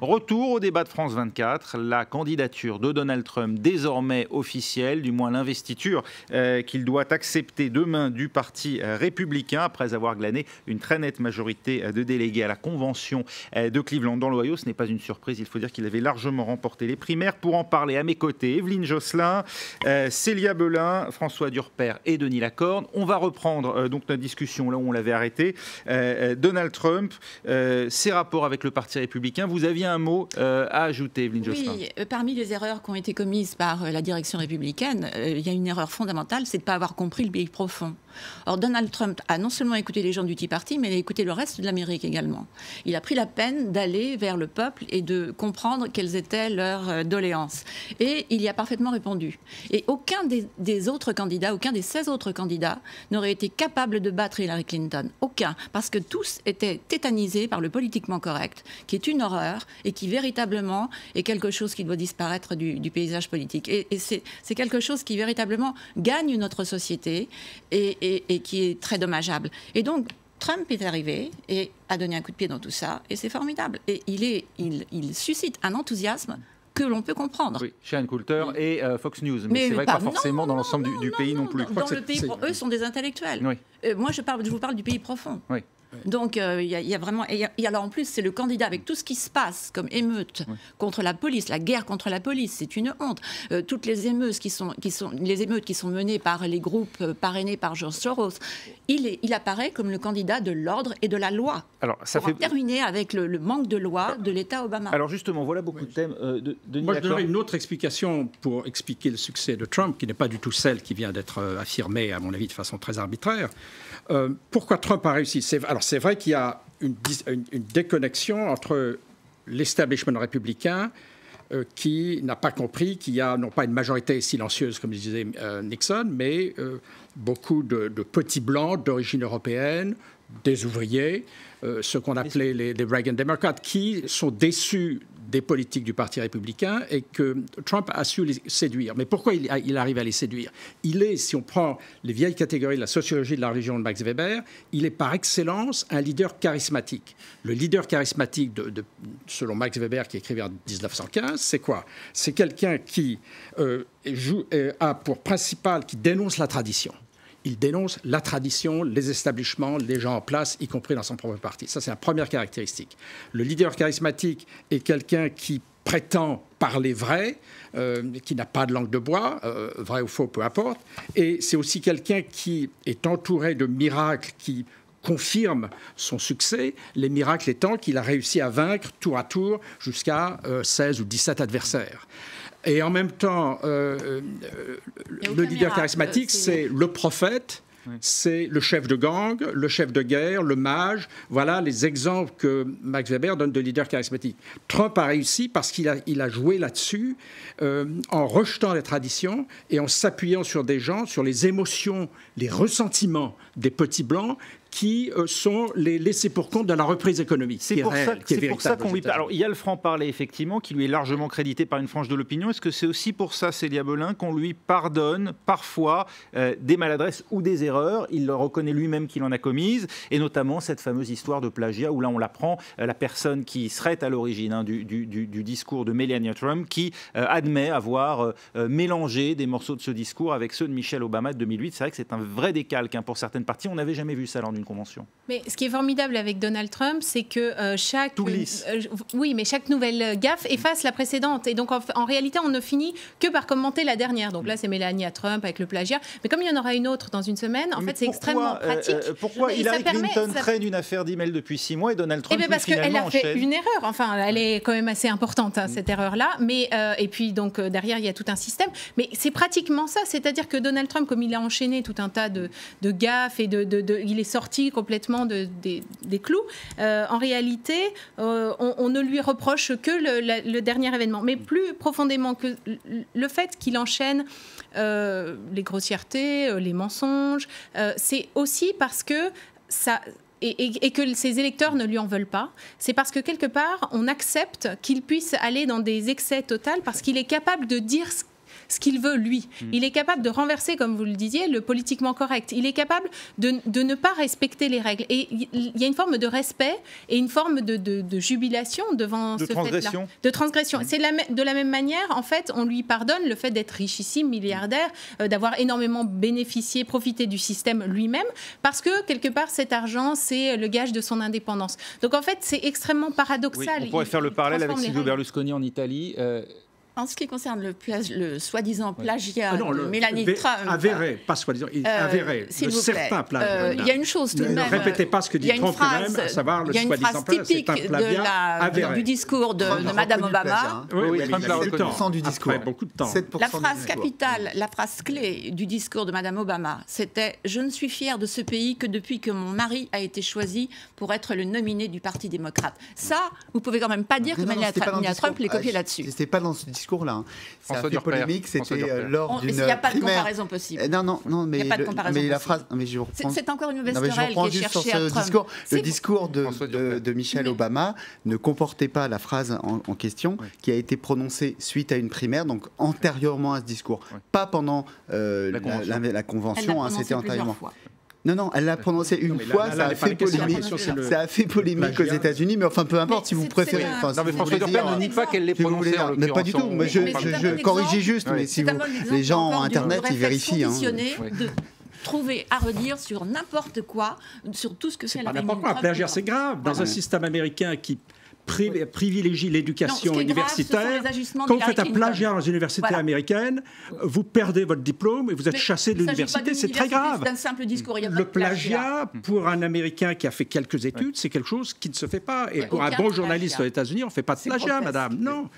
Retour au débat de France 24, la candidature de Donald Trump désormais officielle, du moins l'investiture qu'il doit accepter demain du Parti républicain après avoir glané une très nette majorité de délégués à la convention de Cleveland dans l'Ohio. Ce n'est pas une surprise, il faut dire qu'il avait largement remporté les primaires. Pour en parler à mes côtés, Evelyne Josselin, Célia Belin, François Durper et Denis Lacorne. On va reprendre donc notre discussion là où on l'avait arrêtée. Donald Trump, ses rapports avec le Parti républicain. Vous aviez un mot à ajouter, Evelyne Josselin? Oui, parmi les erreurs qui ont été commises par la direction républicaine, il y a une erreur fondamentale, c'est de ne pas avoir compris le pays profond. Or, Donald Trump a non seulement écouté les gens du Tea Party, mais il a écouté le reste de l'Amérique également. Il a pris la peine d'aller vers le peuple et de comprendre quelles étaient leurs doléances. Et il y a parfaitement répondu. Et aucun des autres candidats, aucun des 16 autres candidats n'aurait été capable de battre Hillary Clinton. Aucun. Parce que tous étaient tétanisés par le politiquement correct, qui est une horreur et qui véritablement est quelque chose qui doit disparaître du paysage politique. Et c'est quelque chose qui véritablement gagne notre société et qui est très dommageable. Et donc, Trump est arrivé et a donné un coup de pied dans tout ça, et c'est formidable. Et il suscite un enthousiasme que l'on peut comprendre. Oui, Shane Coulter et Fox News, mais c'est vrai que pas forcément dans l'ensemble du pays non plus. Dans le pays, eux sont des intellectuels. Oui. Moi, je vous parle du pays profond. Oui. Donc, il y a vraiment... Et alors, en plus, c'est le candidat avec tout ce qui se passe comme émeute contre la police, la guerre contre la police, c'est une honte. Toutes les émeutes qui sont menées par les groupes parrainés par George Soros, il apparaît comme le candidat de l'ordre et de la loi. Alors, ça fait terminer avec le manque de loi de l'État Obama. Alors justement, voilà beaucoup de thèmes. Moi, je donnerais une autre explication pour expliquer le succès de Trump, qui n'est pas du tout celle qui vient d'être affirmée, à mon avis, de façon très arbitraire. Pourquoi Trump a réussi? Alors, c'est vrai qu'il y a une déconnexion entre l'establishment républicain qui n'a pas compris qu'il y a non pas une majorité silencieuse, comme disait Nixon, mais beaucoup de petits blancs d'origine européenne, des ouvriers, ce qu'on appelait les Reagan Democrats, qui sont déçus des politiques du Parti républicain et que Trump a su les séduire. Mais pourquoi il arrive à les séduire? Il est, si on prend les vieilles catégories de la sociologie de la religion de Max Weber, il est par excellence un leader charismatique. Le leader charismatique, selon Max Weber, qui écrivait en 1915, c'est quoi? C'est quelqu'un qui a pour principal, qui dénonce la tradition. Il dénonce la tradition, les établissements, les gens en place, y compris dans son propre parti. Ça, c'est la première caractéristique. Le leader charismatique est quelqu'un qui prétend parler vrai, qui n'a pas de langue de bois, vrai ou faux, peu importe. Et c'est aussi quelqu'un qui est entouré de miracles qui confirment son succès, les miracles étant qu'il a réussi à vaincre tour à tour jusqu'à 16 ou 17 adversaires. Et en même temps, le leader charismatique, c'est le prophète, c'est le chef de gang, le chef de guerre, le mage. Voilà les exemples que Max Weber donne de leader charismatique. Trump a réussi parce qu'il a joué là-dessus en rejetant les traditions et en s'appuyant sur des gens, sur les émotions, les ressentiments des petits blancs qui sont les laissés pour compte de la reprise économique. C'est pour ça qu'on lui parle. Alors, il y a le franc-parler, effectivement, qui lui est largement crédité par une frange de l'opinion. Est-ce que c'est aussi pour ça, Célia Belin, qu'on lui pardonne parfois des maladresses ou des erreurs? Il le reconnaît lui-même qu'il en a commises, et notamment cette fameuse histoire de plagiat, où là, on l'apprend, la personne qui serait à l'origine du discours de Melania Trump, qui admet avoir mélangé des morceaux de ce discours avec ceux de Michelle Obama de 2008. C'est vrai que c'est un vrai décalque pour certaines parties. On n'avait jamais vu ça lors d'une convention. Mais ce qui est formidable avec Donald Trump, c'est que chaque nouvelle gaffe efface la précédente. Et donc, en réalité, on ne finit que par commenter la dernière. Donc là, c'est Melania Trump avec le plagiat. Mais comme il y en aura une autre dans une semaine, en fait, c'est extrêmement pratique. Pourquoi Hillary Clinton traîne une affaire d'email depuis 6 mois et Donald Trump parce qu'elle a fait une erreur. Enfin, elle est quand même assez importante, cette erreur-là. Mais, et puis, donc, derrière, il y a tout un système. Mais c'est pratiquement ça. C'est-à-dire que Donald Trump, comme il a enchaîné tout un tas de gaffes et il est sorti complètement des clous. En réalité, on ne lui reproche que le dernier événement. Mais plus profondément que le fait qu'il enchaîne les grossièretés, les mensonges, c'est aussi parce que ça... Et que ses électeurs ne lui en veulent pas, c'est parce que quelque part, on accepte qu'il puisse aller dans des excès totaux parce qu'il est capable de dire ce qu'il veut, lui. Il est capable de renverser, comme vous le disiez, le politiquement correct. Il est capable de ne pas respecter les règles. Et il y a une forme de respect et une forme de jubilation devant ce fait-là. De transgression. C'est de la même manière, en fait, on lui pardonne le fait d'être richissime, milliardaire, d'avoir énormément bénéficié, profité du système lui-même, parce que, quelque part, cet argent, c'est le gage de son indépendance. Donc, en fait, c'est extrêmement paradoxal. Oui, on pourrait faire le parallèle avec Silvio Berlusconi en Italie. En ce qui concerne le soi-disant plagiat de Mélanie Trump... Avéré, pas soi-disant, avéré, de certains plagiats. Il y a une chose tout de même... Ne répétez pas ce que dit Trump lui-même, à savoir le soi-disant plagiat, c'est un plagiat avéré. Du discours de Mme Obama. Oui, Trump l'a reconnu. 7% du discours. Après beaucoup de temps. La phrase capitale, la phrase clé du discours de Mme Obama, c'était « Je ne suis fière de ce pays que depuis que mon mari a été choisi pour être le nominé du Parti démocrate. » Ça, vous pouvez quand même pas dire que Mélanie Trump l'ait copié là-dessus. C'était pas dans ce discours-là. Ça a fait polémique, c'était lors d'une primaire. Il n'y a pas de comparaison possible. Non, mais la phrase... C'est encore une mauvaise querelle qui est cherchée à Trump. Le discours de Michelle Obama ne comportait pas la phrase en question qui a été prononcée suite à une primaire, donc antérieurement à ce discours. Pas pendant la convention, c'était antérieurement. Non, elle l'a prononcé une fois, ça a fait polémique. Ça a fait polémique aux États-Unis, mais enfin, peu importe, si vous préférez. Non, mais François Durper ne nie pas qu'elle l'ait prononcé. Mais pas du tout, je corrigeais juste, mais si les gens en Internet, ils vérifient. De trouver à redire sur n'importe quoi, sur tout ce que c'est la n'importe quoi. Un plagiat, c'est grave. Dans un système américain qui privilégie l'éducation universitaire. Quand vous faites un plagiat dans une université américaine, vous perdez votre diplôme et vous êtes chassé de l'université. C'est très grave. Le plagiat, pour un Américain qui a fait quelques études, c'est quelque chose qui ne se fait pas. Et pour un bon journaliste aux États-Unis, on ne fait pas de plagiat, madame. Non.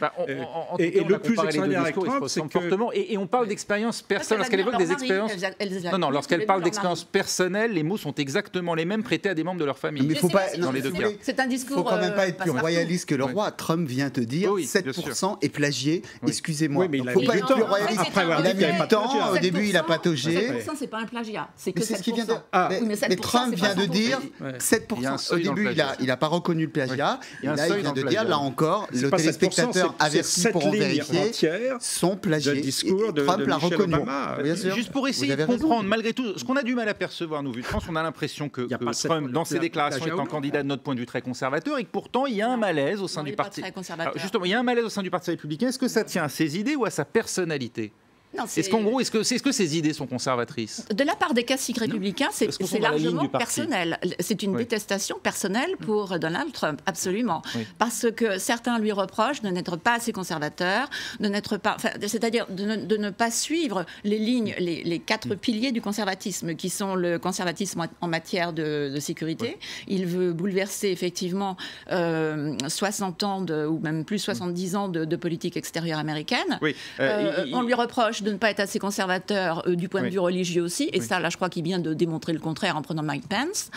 Et le plus extraordinaire avec Trump, c'est que... Et on parle d'expérience personnelle. Lorsqu'elle évoque des expériences... Non, lorsqu'elle parle d'expériences personnelles, les mots sont exactement les mêmes prêtés à des membres de leur famille. Mais il ne faut pas... Dans les deux cas. C'est un discours... Il ne faut quand même pas être plus royaliste que le roi. Trump vient te dire 7% est plagié. Excusez-moi. Il ne faut pas être plus royaliste. Il a mis du temps. Au début, il a pataugé. 7%, c'est pas un plagiat. C'est que 7%. Mais Trump vient de dire 7%. Au début, il n'a pas reconnu le plagiat. Là, il vient de dire, là encore, le téléspectateur averti pour en vérifier sont plagiés. Trump l'a reconnu. Juste pour essayer de comprendre, malgré tout, ce qu'on a du mal à percevoir, nous, vu de France, on a l'impression que Trump, dans ses déclarations, est un candidat de notre point de vue très conservateur et que pourtant, il y a un malaise au sein du parti. Justement, il y a un malaise au sein du Parti républicain. Est-ce que ça tient à ses idées ou à sa personnalité ? Est-ce qu'en gros, est-ce que ces idées sont conservatrices ? De la part des classiques républicains, c'est largement personnel. C'est une détestation personnelle pour Donald Trump, absolument. Parce que certains lui reprochent de n'être pas assez conservateur, c'est-à-dire de ne pas suivre les lignes, les 4 piliers du conservatisme, qui sont le conservatisme en matière de sécurité. Il veut bouleverser effectivement 60 ans, ou même plus 70 ans de politique extérieure américaine. On lui reproche de ne pas être assez conservateur du point de vue religieux aussi, et ça, là, je crois qu'il vient de démontrer le contraire en prenant Mike Pence.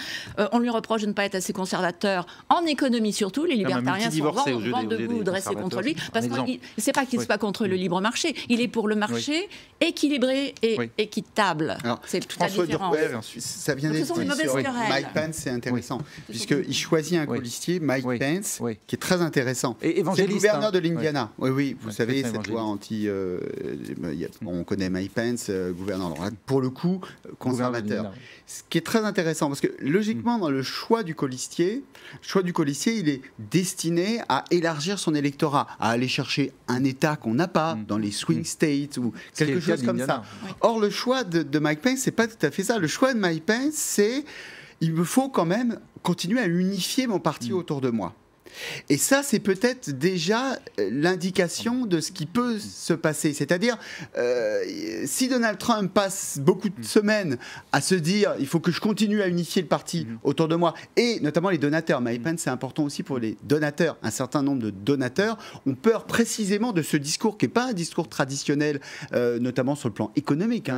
On lui reproche de ne pas être assez conservateur en économie surtout. Les libertariens sont vent debout dressés contre lui, parce que c'est pas qu'il soit contre le libre marché, il est pour le marché équilibré et équitable. C'est toute la différence. Ça vient d'être dit sur Mike Pence, c'est intéressant, puisqu'il choisit un colistier, Mike Pence, qui est très intéressant. C'est le gouverneur de l'Indiana. Oui, vous savez, cette loi anti... on connaît Mike Pence, gouverneur. Alors là, pour le coup, conservateur. Ce qui est très intéressant, parce que logiquement, dans le choix du colistier, il est destiné à élargir son électorat, à aller chercher un État qu'on n'a pas dans les swing states ou quelque chose comme ça. Or, le choix de Mike Pence, c'est pas tout à fait ça. Le choix de Mike Pence, c'est il me faut quand même continuer à unifier mon parti autour de moi. Et ça, c'est peut-être déjà l'indication de ce qui peut se passer. C'est-à-dire, si Donald Trump passe beaucoup de semaines à se dire il faut que je continue à unifier le parti autour de moi, et notamment les donateurs. Mike Pence, c'est important aussi pour les donateurs. Un certain nombre de donateurs ont peur précisément de ce discours qui n'est pas un discours traditionnel, notamment sur le plan économique,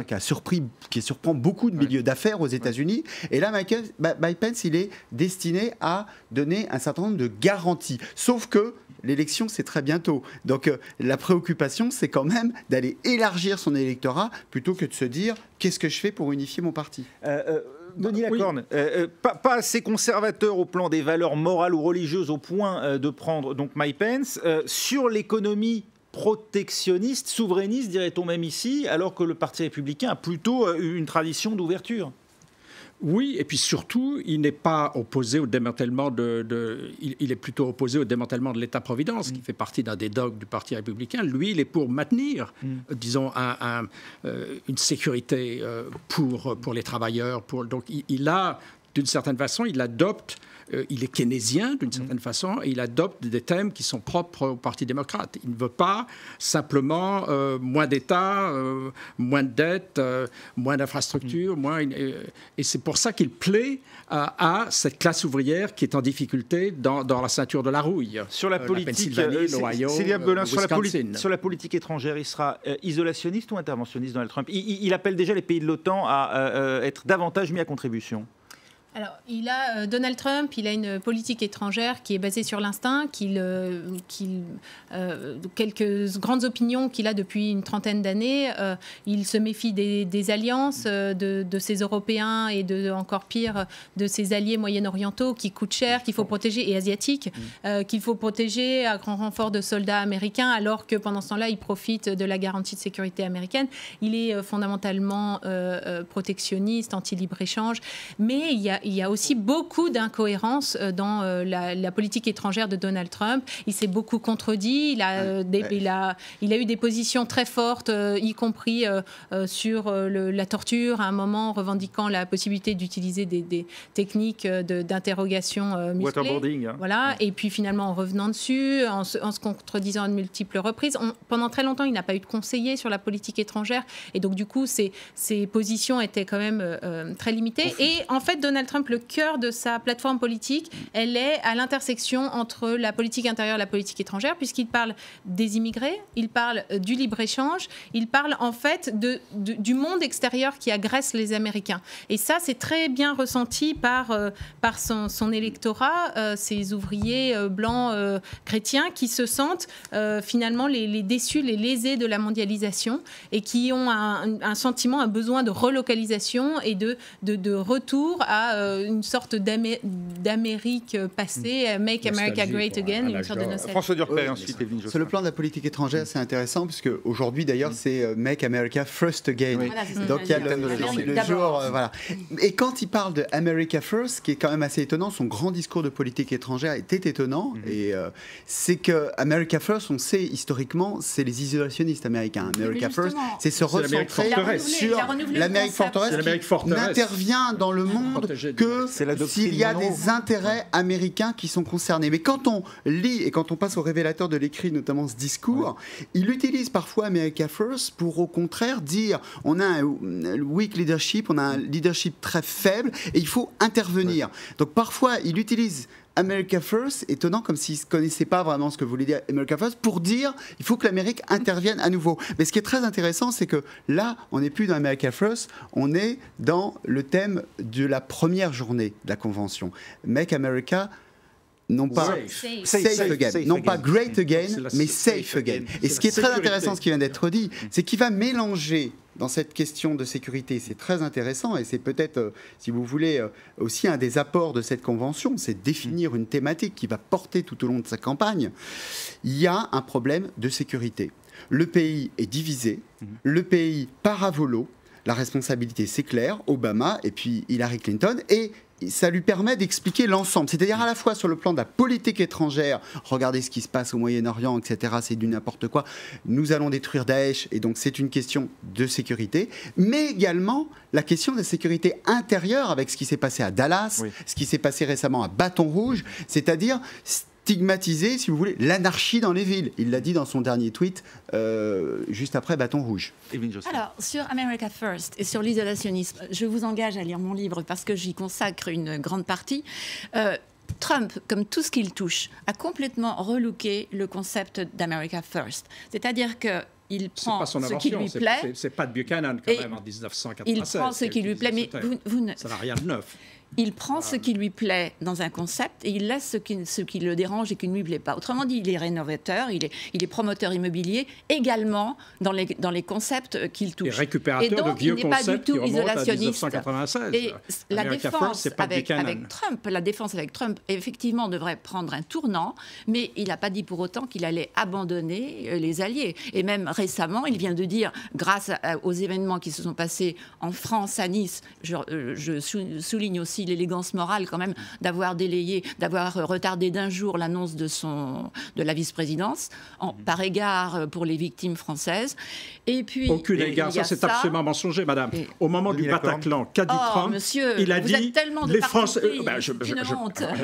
qui surprend beaucoup de milieux d'affaires aux États-Unis. Et là, Mike Pence, il est destiné à donner un certain nombre de garanties. Sauf que l'élection, c'est très bientôt. Donc la préoccupation, c'est quand même d'aller élargir son électorat plutôt que de se dire qu'est-ce que je fais pour unifier mon parti. Denis Lacorne, pas assez conservateur au plan des valeurs morales ou religieuses au point de prendre donc Mike Pence. Sur l'économie, protectionniste, souverainiste, dirait-on même ici, alors que le Parti républicain a plutôt une tradition d'ouverture. Oui, et puis surtout, il n'est pas opposé au démantèlement il est plutôt opposé au démantèlement de l'État-providence, qui fait partie d'un des dogmes du Parti républicain. Lui, il est pour maintenir, disons, une sécurité pour les travailleurs. Donc, il a, d'une certaine façon, il adopte. Il est keynésien d'une certaine façon et il adopte des thèmes qui sont propres au Parti démocrate. Il ne veut pas simplement moins d'État, moins de dettes, moins d'infrastructures, et c'est pour ça qu'il plaît à cette classe ouvrière qui est en difficulté dans la ceinture de la rouille. Sur la politique, Célia Belin, sur la politique étrangère, il sera isolationniste ou interventionniste, Donald Trump? Il appelle déjà les pays de l'OTAN à être davantage mis à contribution. Alors, Donald Trump, il a une politique étrangère qui est basée sur l'instinct, quelques grandes opinions qu'il a depuis une trentaine d'années. Il se méfie des alliances de ses Européens et encore pire, de ses alliés moyen-orientaux qui coûtent cher, qu'il faut protéger, et asiatiques, qu'il faut protéger à grand renfort de soldats américains, alors que pendant ce temps-là, il profite de la garantie de sécurité américaine. Il est fondamentalement protectionniste, anti-libre-échange, mais il y a aussi beaucoup d'incohérences dans la politique étrangère de Donald Trump. Il s'est beaucoup contredit. Il a eu des positions très fortes, y compris sur la torture, à un moment revendiquant la possibilité d'utiliser des techniques d'interrogation musclée. Waterboarding. Voilà. Et puis finalement, en revenant dessus, en se contredisant à de multiples reprises. Pendant très longtemps, il n'a pas eu de conseiller sur la politique étrangère. Et donc, du coup, ses positions étaient quand même très limitées. Et en fait, Donald Trump, le cœur de sa plateforme politique, elle est à l'intersection entre la politique intérieure et la politique étrangère, puisqu'il parle des immigrés, il parle du libre-échange, il parle en fait du monde extérieur qui agresse les Américains. Et ça, c'est très bien ressenti par son électorat, ces ouvriers blancs chrétiens qui se sentent finalement les déçus, les lésés de la mondialisation et qui ont un sentiment, un besoin de relocalisation et de retour à une sorte d'Amérique passée, Make America Great Again, une sorte de nostalgie. François Durper, ensuite. Sur le plan de la politique étrangère, c'est intéressant, puisque aujourd'hui, d'ailleurs, c'est Make America First Again. Oui. Voilà, donc, il y a le jour... voilà. Et quand il parle de America First, qui est quand même assez étonnant, son grand discours de politique étrangère était étonnant, et c'est que America First, on sait historiquement, c'est les isolationnistes américains. America First, c'est se recentrer sur l'Amérique forteresse qui n'intervient dans le monde que s'il y a des intérêts américains qui sont concernés. Mais quand on lit et quand on passe au révélateur de l'écrit, notamment ce discours, il utilise parfois America First pour au contraire dire on a un weak leadership, on a un leadership très faible et il faut intervenir. Donc parfois il utilise America First, étonnant comme s'il ne connaissait pas vraiment ce que voulait dire America First, pour dire il faut que l'Amérique intervienne à nouveau. Mais ce qui est très intéressant, c'est que là, on n'est plus dans America First, on est dans le thème de la première journée de la Convention. Make America... non pas safe again, non pas great again, mais safe again. Et ce qui est très intéressant, ce qui vient d'être dit, c'est qu'il va mélanger dans cette question de sécurité, c'est très intéressant et c'est peut-être, si vous voulez, aussi un des apports de cette convention, c'est définir une thématique qui va porter tout au long de sa campagne. Il y a un problème de sécurité. Le pays est divisé, le pays part à volo, la responsabilité c'est clair, Obama et puis Hillary Clinton, et ça lui permet d'expliquer l'ensemble, c'est-à-dire à la fois sur le plan de la politique étrangère, regardez ce qui se passe au Moyen-Orient, etc., c'est du n'importe quoi, nous allons détruire Daesh, et donc c'est une question de sécurité, mais également la question de la sécurité intérieure avec ce qui s'est passé à Dallas, ce qui s'est passé récemment à Baton Rouge, c'est-à-dire stigmatiser, si vous voulez, l'anarchie dans les villes. Il l'a dit dans son dernier tweet, juste après Baton Rouge. Alors, sur America First et sur l'isolationnisme, je vous engage à lire mon livre parce que j'y consacre une grande partie. Trump, comme tout ce qu'il touche, a complètement relooké le concept d'America First. C'est-à-dire que il prend ce qui lui plaît. C'est pas de Buchanan quand même en 1987. Il prend ce qui lui plaît, mais ça n'a rien de neuf. il prend ce qui lui plaît dans un concept et il laisse ce qui le dérange et qui ne lui plaît pas. Autrement dit, il est rénovateur, il est promoteur immobilier également dans les concepts qu'il touche. Et récupérateur de vieux concepts qui remontent à 1996. Et la défense avec Trump, effectivement, devrait prendre un tournant, mais il n'a pas dit pour autant qu'il allait abandonner les alliés. Et même récemment, il vient de dire, grâce aux événements qui se sont passés en France, à Nice, je souligne aussi l'élégance morale quand même d'avoir retardé d'un jour l'annonce de la vice-présidence par égard pour les victimes françaises. Et puis, aucun égard, ça c'est absolument mensonger, madame. Au moment du Bataclan, qu'a dit Trump, monsieur, il a dit les Français.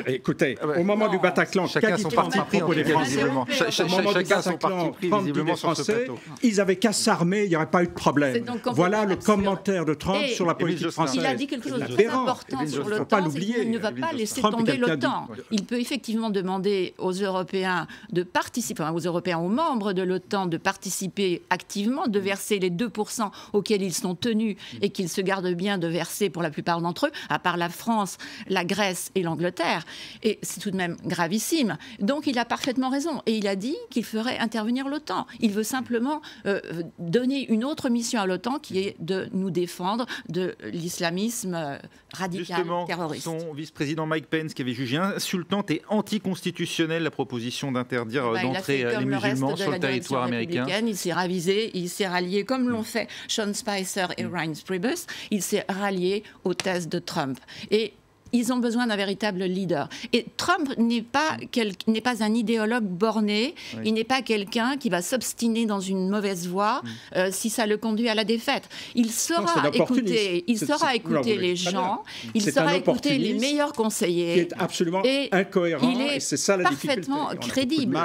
Écoutez, au moment du Bataclan, qu'a dit Trump à propos des Français? Au moment du Bataclan, Trump dit les Français, ils avaient qu'à s'armer, il n'y aurait pas eu de problème. Voilà le commentaire de Trump sur la politique française. Il a dit quelque chose de très important sur l'OTAN, il ne va pas laisser tomber l'OTAN. Il peut effectivement demander aux Européens de participer, aux membres de l'OTAN de participer activement, de verser les 2% auxquels ils sont tenus et qu'ils se gardent bien de verser pour la plupart d'entre eux, à part la France, la Grèce et l'Angleterre. Et c'est tout de même gravissime. Donc il a parfaitement raison. Et il a dit qu'il ferait intervenir l'OTAN. Il veut simplement donner une autre mission à l'OTAN qui est de nous défendre de l'islamisme radical, justement, terroriste. Son vice-président Mike Pence qui avait jugé insultante et anticonstitutionnelle la proposition d'interdire d'entrer les musulmans sur le territoire américain. Il s'est ravisé, il s'est rallié, comme l'ont fait Sean Spicer et Reince Priebus, il s'est rallié aux thèses de Trump. Et ils ont besoin d'un véritable leader. Et Trump n'est pas un idéologue borné, il n'est pas quelqu'un qui va s'obstiner dans une mauvaise voie si ça le conduit à la défaite. Il saura écouter les gens, il saura écouter les meilleurs conseillers. Qui est absolument incohérent, et c'est ça la difficulté. Parfaitement crédible.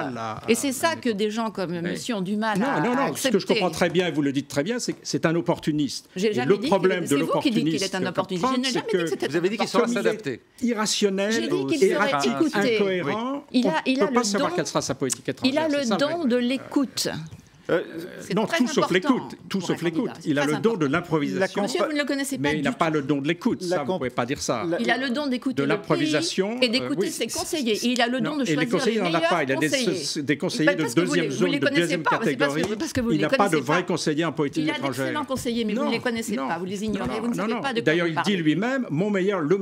Et c'est ça que des gens comme monsieur ont du mal à accepter. Ce que je comprends très bien, et vous le dites très bien, c'est que c'est un opportuniste. C'est vous qui dites qu'il est un opportuniste. Je n'ai jamais dit que c'était un opportuniste. Vous avez dit qu'il sera s'adapter. Irrationnel et incohérent. Il ne peut pas savoir quelle sera sa politique étrangère. Il a le don de l'écoute. Non, tout sauf l'écoute. Tout sauf l'écoute. Il a le don de l'improvisation. Monsieur, vous ne le connaissez pas. Mais il n'a pas le don de l'écoute. Ça, vous ne pouvez pas dire ça. Il a le don d'écouter l'improvisation et d'écouter ses conseillers. Et il a le don de choisir les conseillers. Il n'en a pas. Il a des conseillers de deuxième zone, de deuxième catégorie. Il n'a pas de vrais conseillers en politique étrangère. Il a d'excellents conseillers, mais vous ne les connaissez pas. Vous les ignorez. Vous ne savez pas de quoi vous parlez. D'ailleurs, il dit lui-même,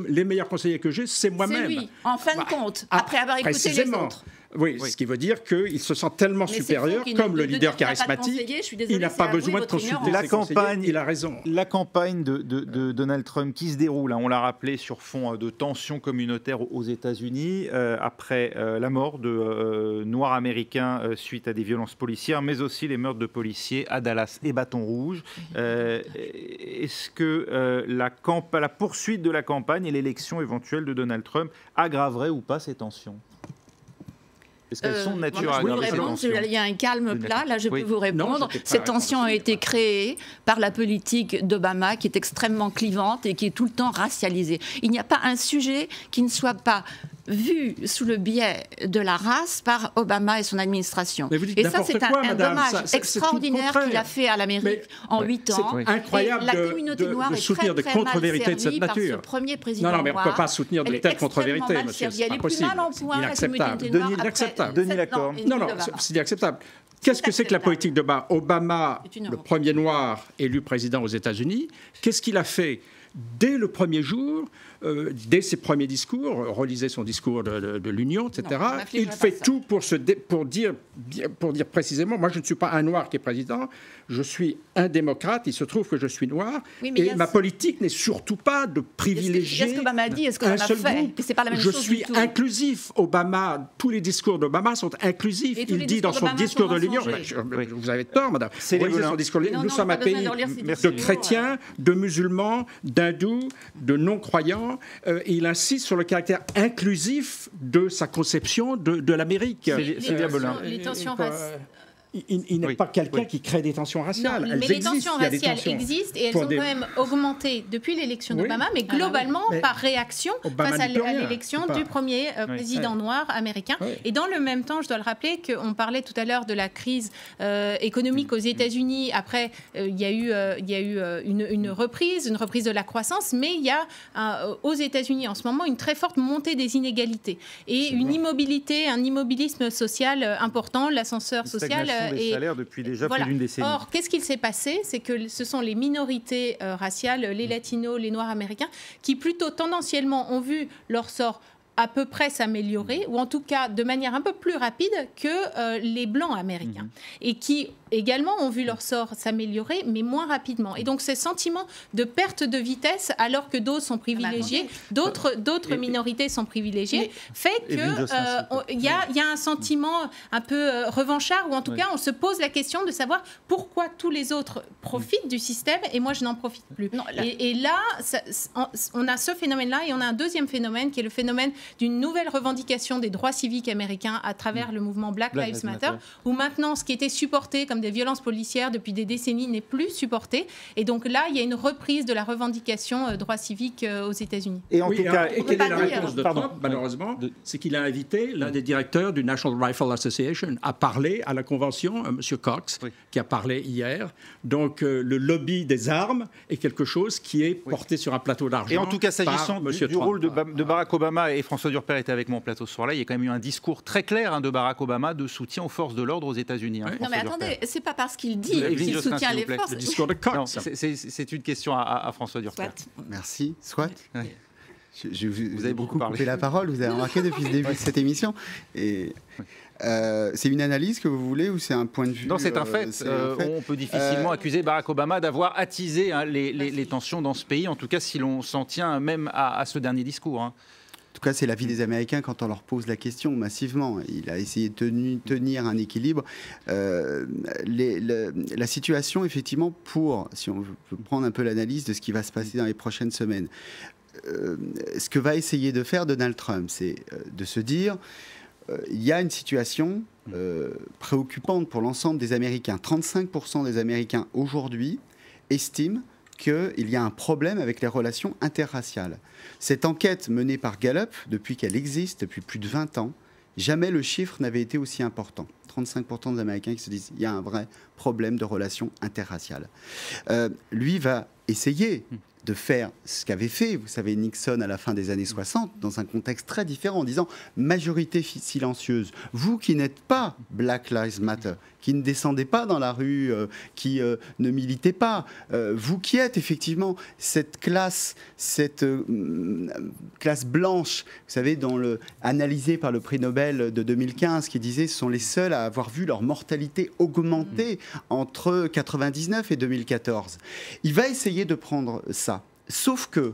les meilleurs conseillers que j'ai, c'est moi-même. C'est lui, en fin de compte, après avoir écouté les autres. Oui, ce qui veut dire qu'il se sent tellement supérieur, comme le leader charismatique, il n'a pas besoin de consulter ses conseillers, il a raison. La campagne de Donald Trump qui se déroule, on l'a rappelé, sur fond de tensions communautaires aux États-Unis, après la mort de Noirs américains suite à des violences policières, mais aussi les meurtres de policiers à Dallas et Baton Rouge. Est-ce que la poursuite de la campagne et l'élection éventuelle de Donald Trump aggraverait ou pas ces tensions ? Est-ce qu'elles sont de nature à aggraver ces tensions ? Il y a un calme plat, là je peux vous répondre. Ces tensions ont été créées par la politique d'Obama qui est extrêmement clivante et qui est tout le temps racialisée. Il n'y a pas un sujet qui ne soit pas vu sous le biais de la race par Obama et son administration. Et ça, c'est un dommage extraordinaire qu'il a fait à l'Amérique en 8 ans. C'est incroyable de soutenir des contre-vérités de cette nature. Non, mais on ne peut pas soutenir de telles contre-vérités, monsieur. C'est pas possible. Inacceptable. Denis Lacorne. Non, c'est inacceptable. Qu'est-ce que c'est que la politique d'Obama ? Obama, le premier noir élu président aux États-Unis, qu'est-ce qu'il a fait ? Dès le premier jour, dès ses premiers discours, relisez son discours de l'Union, etc., il fait tout pour dire précisément, moi je ne suis pas un noir qui est président, je suis un démocrate, il se trouve que je suis noir, et ma politique n'est surtout pas de privilégier ce qu'Obama a dit, est-ce que un seul groupe. C'est pas la même je suis inclusif. Obama, tous les discours d'Obama sont inclusifs. Il dit dans son discours de l'Union, vous avez tort, madame, relisez son discours, nous sommes un pays de chrétiens, de musulmans, d'hindous, de non-croyants, et il insiste sur le caractère inclusif de sa conception de l'Amérique. Les tensions il n'est pas quelqu'un qui crée des tensions raciales. Non, mais les tensions raciales existent et elles ont quand même augmenté depuis l'élection d'Obama, mais globalement par réaction face à l'élection du premier président noir américain. Et dans le même temps, je dois le rappeler qu'on parlait tout à l'heure de la crise économique aux États-Unis. Après, il y a eu une reprise de la croissance, mais il y a aux États-Unis en ce moment une très forte montée des inégalités et un immobilisme social important, l'ascenseur social. Des salaires depuis déjà plus d'une décennie. Or, qu'est-ce qu'il s'est passé? C'est que ce sont les minorités raciales, les latinos, les noirs américains, qui plutôt tendanciellement ont vu leur sort à peu près s'améliorer, ou en tout cas de manière un peu plus rapide que les blancs américains, et qui également ont vu leur sort s'améliorer, mais moins rapidement. Et donc, ce sentiment de perte de vitesse, alors que d'autres sont privilégiés, d'autres minorités sont privilégiées, fait qu'il y a un sentiment un peu revanchard, ou en tout cas, on se pose la question de savoir pourquoi tous les autres profitent du système et moi, je n'en profite plus. Non, et là, on a ce phénomène-là, et on a un deuxième phénomène, qui est le phénomène d'une nouvelle revendication des droits civiques américains à travers le mouvement Black Lives Matter, où maintenant, ce qui était supporté comme des violences policières depuis des décennies n'est plus supporté. Et donc là, il y a une reprise de la revendication droits civiques aux États-Unis. Et en tout cas, et quelle est la réponse de Trump, malheureusement, c'est qu'il a invité l'un des directeurs du National Rifle Association à parler à la convention, M. Cox, qui a parlé hier. Donc le lobby des armes est quelque chose qui est porté sur un plateau d'argent. Et en tout cas, s'agissant du rôle de Barack Obama, et François Durper était avec mon plateau ce soir-là, il y a quand même eu un discours très clair de Barack Obama de soutien aux forces de l'ordre aux États-Unis. Non mais attendez, c'est pas parce qu'il dit qu'il soutient les forces. Le discours de Cox. C'est une question à François Durper. Merci. Soit. Vous avez beaucoup coupé la parole, vous avez remarqué depuis le début de cette émission. Et c'est une analyse que vous voulez ou c'est un point de vue? Non, c'est un fait. On peut difficilement accuser Barack Obama d'avoir attisé les tensions dans ce pays, en tout cas si l'on s'en tient même à ce dernier discours. En tout cas, c'est l'avis des Américains quand on leur pose la question massivement. Il a essayé de tenir un équilibre. La situation, effectivement, si on veut prendre un peu l'analyse de ce qui va se passer dans les prochaines semaines, ce que va essayer de faire Donald Trump, c'est de se dire il y a une situation préoccupante pour l'ensemble des Américains. 35% des Américains aujourd'hui estiment qu'il y a un problème avec les relations interraciales. Cette enquête menée par Gallup, depuis qu'elle existe, depuis plus de 20 ans, jamais le chiffre n'avait été aussi important. 35% des Américains qui se disent qu'il y a un vrai problème de relations interraciales. Lui va essayer de faire ce qu'avait fait, vous savez, Nixon à la fin des années 60, dans un contexte très différent, en disant « majorité silencieuse, vous qui n'êtes pas Black Lives Matter, qui ne descendez pas dans la rue, qui ne militez pas, vous qui êtes effectivement cette classe blanche, vous savez, analysée par le prix Nobel de 2015, qui disait ce sont les seuls à avoir vu leur mortalité augmenter entre 1999 et 2014. Il va essayer de prendre ça. Sauf que,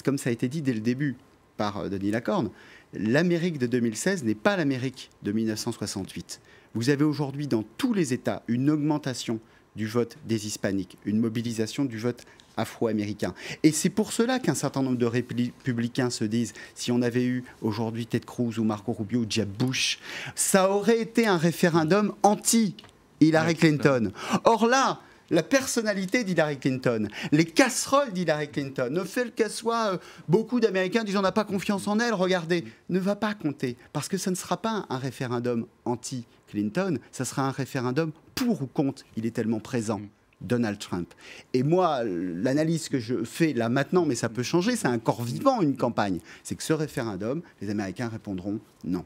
comme ça a été dit dès le début par Denis Lacorne, l'Amérique de 2016 n'est pas l'Amérique de 1968. Vous avez aujourd'hui dans tous les États une augmentation du vote des hispaniques, une mobilisation du vote afro-américain. Et c'est pour cela qu'un certain nombre de républicains se disent, si on avait eu aujourd'hui Ted Cruz ou Marco Rubio ou Jeb Bush, ça aurait été un référendum anti-Hillary Clinton. Or là, la personnalité d'Hillary Clinton, les casseroles d'Hillary Clinton, le fait qu'elle soit beaucoup d'Américains disant on n'a pas confiance en elle, regardez, ne va pas compter. Parce que ça ne sera pas un référendum anti-Clinton, ça sera un référendum pour ou contre, il est tellement présent, Donald Trump. Et moi, l'analyse que je fais là maintenant, mais ça peut changer, c'est un corps vivant, une campagne, c'est que ce référendum, les Américains répondront non.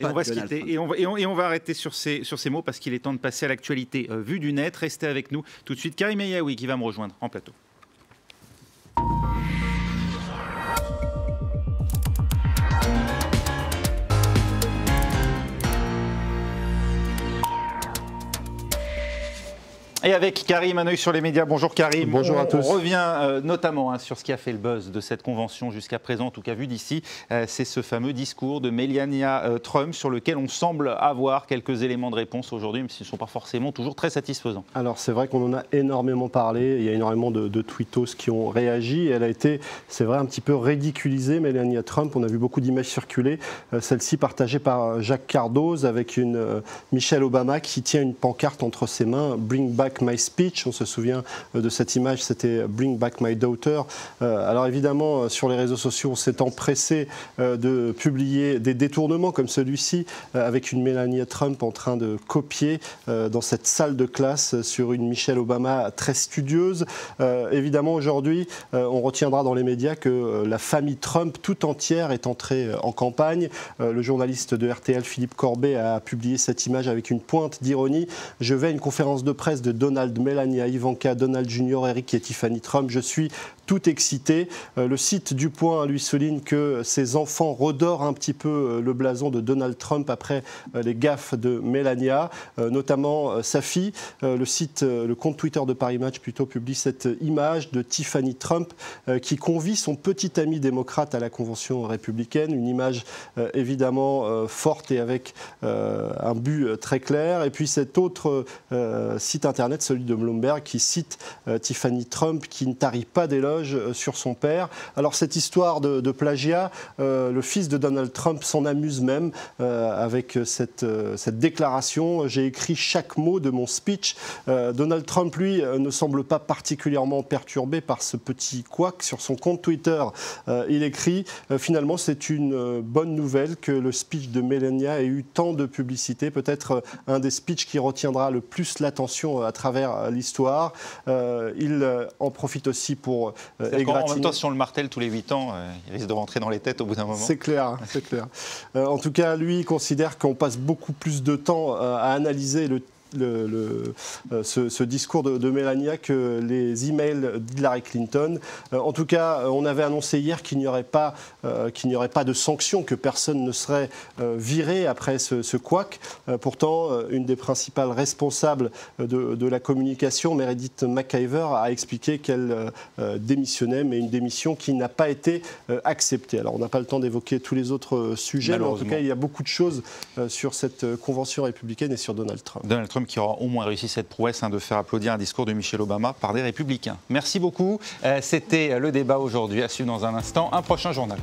Et on va se quitter et on va arrêter sur ces mots parce qu'il est temps de passer à l'actualité vue du net. Restez avec nous tout de suite. Karim Yaoui qui va me rejoindre en plateau. Et avec Karim, un œil sur les médias. Bonjour Karim. Bonjour à tous. On revient notamment sur ce qui a fait le buzz de cette convention jusqu'à présent, en tout cas vu d'ici. C'est ce fameux discours de Melania Trump sur lequel on semble avoir quelques éléments de réponse aujourd'hui, même s'ils ne sont pas forcément toujours très satisfaisants. Alors c'est vrai qu'on en a énormément parlé. Il y a énormément de tweetos qui ont réagi. Elle a été, c'est vrai, un petit peu ridiculisée, Melania Trump. On a vu beaucoup d'images circuler. Celle-ci partagée par Jacques Cardoz avec une Michelle Obama qui tient une pancarte entre ses mains, Bring Back My Speech. On se souvient de cette image, c'était Bring Back My Daughter. Alors évidemment, sur les réseaux sociaux, on s'est empressé de publier des détournements comme celui-ci, avec une Melania Trump en train de copier dans cette salle de classe sur une Michelle Obama très studieuse. Évidemment, aujourd'hui, on retiendra dans les médias que la famille Trump tout entière est entrée en campagne. Le journaliste de RTL, Philippe Corbet, a publié cette image avec une pointe d'ironie. Je vais à une conférence de presse de Donald, Melania, Ivanka, Donald Jr., Eric et Tiffany Trump. Je suis tout excité. Le site du Point lui souligne que ses enfants redorent un petit peu le blason de Donald Trump après les gaffes de Melania, notamment sa fille. Le compte Twitter de Paris Match plutôt publie cette image de Tiffany Trump qui convie son petit ami démocrate à la convention républicaine. Une image évidemment forte et avec un but très clair. Et puis cet autre site internet, celui de Bloomberg, qui cite Tiffany Trump, qui ne tarit pas d'éloges sur son père. Alors cette histoire de plagiat, le fils de Donald Trump s'en amuse même avec cette déclaration. J'ai écrit chaque mot de mon speech. Donald Trump, lui, ne semble pas particulièrement perturbé par ce petit couac. Sur son compte Twitter, il écrit finalement, c'est une bonne nouvelle que le speech de Melania ait eu tant de publicité. Peut-être un des speeches qui retiendra le plus l'attention à travers l'histoire. Il en profite aussi pour égratigner. En même temps, si on le martèle tous les 8 ans, il risque de rentrer dans les têtes au bout d'un moment. C'est clair, c'est clair. En tout cas, lui, il considère qu'on passe beaucoup plus de temps à analyser ce discours de Melania que les emails d'Hillary Clinton. En tout cas, on avait annoncé hier qu'il n'y aurait pas de sanctions, que personne ne serait viré après ce couac. Pourtant, une des principales responsables de la communication, Meredith McIver, a expliqué qu'elle démissionnait, mais une démission qui n'a pas été acceptée. Alors, on n'a pas le temps d'évoquer tous les autres sujets, mais en tout cas, il y a beaucoup de choses sur cette convention républicaine et sur Donald Trump. Donald Trump qui aura au moins réussi cette prouesse de faire applaudir un discours de Michelle Obama par des républicains. Merci beaucoup. C'était le débat aujourd'hui. À suivre dans un instant un prochain journal.